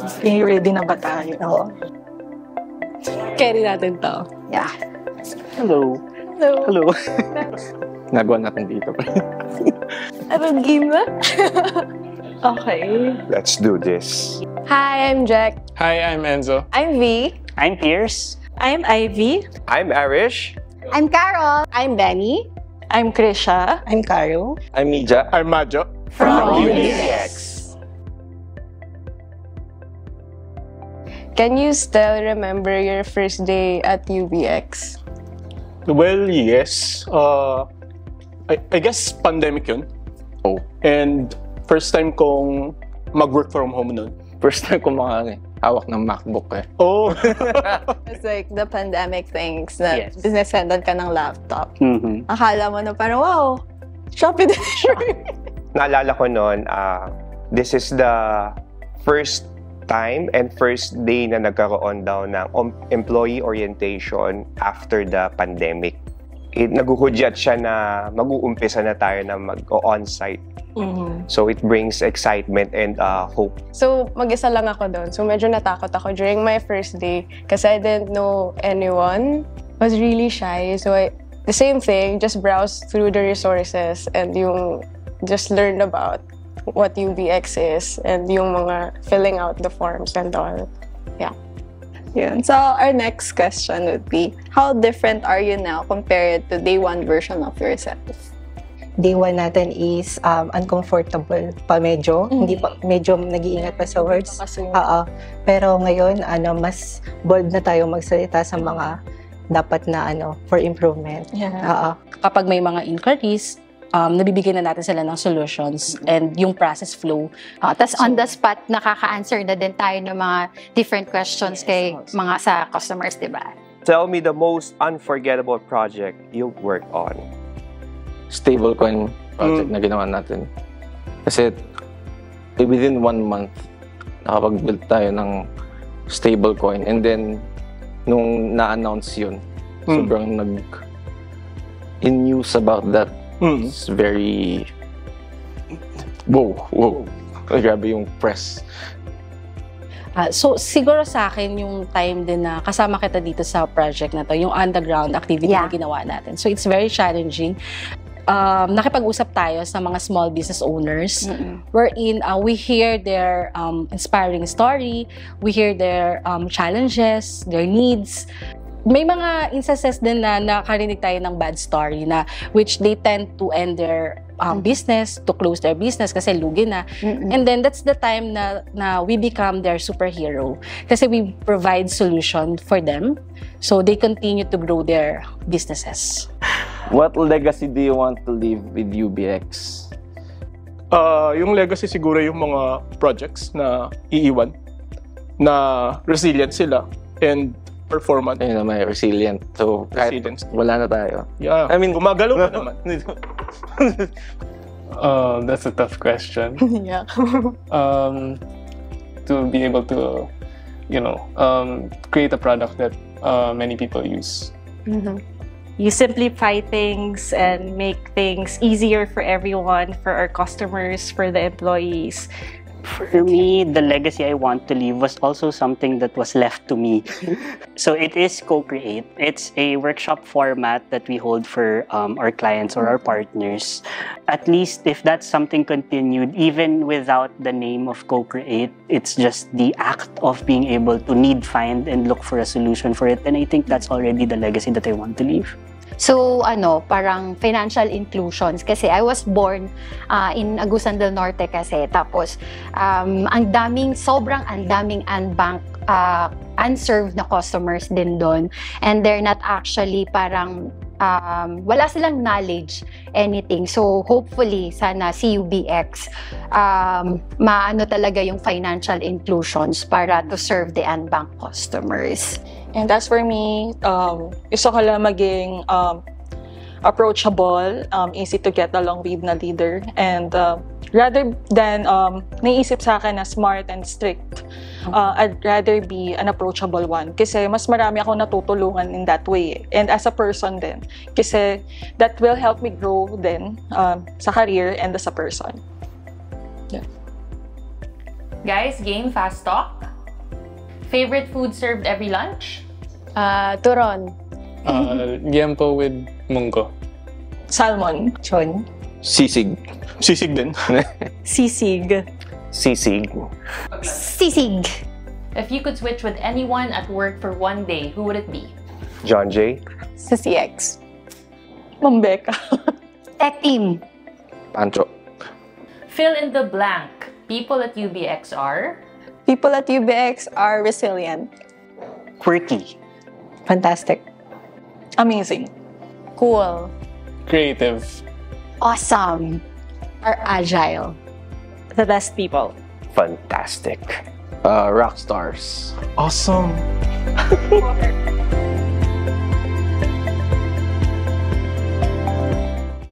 Okay, ready na ba tayo? Oo. Carry natin to. Yeah. Hello. Hello. Hello. Nagawa natin dito. Anong game ba? Okay. Let's do this. Hi, I'm Jack. Hi, I'm Enzo. I'm V. I'm Pierce. I'm Ivy. I'm Arish. I'm Carol. I'm Benny. I'm Krisha. I'm Caro. I'm Mija. I'm Majo. From UBX. Can you still remember your first day at UBX? Well, yes. I guess pandemic yun. Oh. And first time kong mag-work from home nun. First time ko hawak ng MacBook eh. Oh! It's like the pandemic things na Yes. business-sendan ka ng laptop. Mm-hmm. Akala mo na parang, wow, Shopee delivery. Naalala ko noon, this is the first time and first day na nagkaroon daw ng employee orientation after the pandemic. Naguhudyat siya na mag-uumpisa na tayo na mag-on-site. So it brings excitement and hope. So, mag-isa lang ako doon. So, medyo natakot ako during my first day kasi I didn't know anyone. I was really shy. So, the same thing, just browse through the resources and just learn about what UBX is and yung mga filling out the forms and all. Yeah. Yun. So, our next question would be, how different are you now compared to day one version of yourself? Day 1 natin is uncomfortable pa medyo. Hindi pa, medyo nag-iingat pa sa words. Pero ngayon, mas bold na tayo magsalita sa mga dapat na for improvement. Yeah. Kapag may mga inquiries, nabibigyan na natin sila ng solutions and yung process flow. Tapos on the spot, nakaka-answer na din tayo ng mga different questions kay mga sa customers, di ba? Tell me the most unforgettable project you've worked on. Stablecoin project na ginawa natin. Kasi within 1 month, nakapag-build tayo ng stablecoin. And then, nung na-announce yun, sobrang in news about that. It's very... Wow. Grabe yung press. So, siguro sa akin yung time din na kasama kita dito sa project na to, yung underground activity na ginawa natin. So, it's very challenging. Nakipag-usap tayo sa mga small business owners wherein we hear their inspiring story, we hear their challenges, their needs. May mga instances din na nakarinig tayo ng bad story na which they tend to end their business, to close their business kasi lugi na. And then that's the time na we become their superhero kasi we provide solution for them so they continue to grow their businesses. What legacy do you want to leave with UBX? Yung legacy siguro yung mga projects na iiwan, na resilient sila and performant. Ayun na, may resilient. So, kahit wala na tayo. Yeah. I mean, gumagalaw na naman. That's a tough question. Yeah. To be able to, create a product that many people use. You simplify things and make things easier for everyone, for our customers, for the employees. For me, the legacy I want to leave was also something that was left to me. So it is Co-Create. It's a workshop format that we hold for our clients or our partners. At least if that's something continued, even without the name of Co-Create, it's just the act of being able to find, and look for a solution for it. And I think that's already the legacy that I want to leave. So, parang financial inclusions. Kasi I was born in Agusan del Norte kasi. Tapos, sobrang unbank, unserved na customers din doon. And they're not actually parang, wala silang knowledge, anything. So, hopefully, sana CUBX, maano talaga yung financial inclusions para to serve the unbanked customers. And as for me, gusto ko lang maging approachable, easy to get along with na leader. And rather than naisip sa akin na smart and strict, I'd rather be an approachable one. Kasi mas marami akong natutulungan in that way. And as a person din. Kasi that will help me grow din sa career and as a person. Yeah. Guys, game fast talk. Favorite food served every lunch? Turon. Giempo with munggo. Salmon. Chon. Sisig. Sisig din. Sisig. Sisig. Sisig. If you could switch with anyone at work for one day, who would it be? John Jay. Sa CX. Ma'am Becca. Tech team. Pancho. Fill in the blank. People at UBX are? People at UBX are resilient. Quirky. Fantastic. Amazing. Cool. Creative. Awesome. Or agile. The best people. Fantastic. Rock stars. Awesome.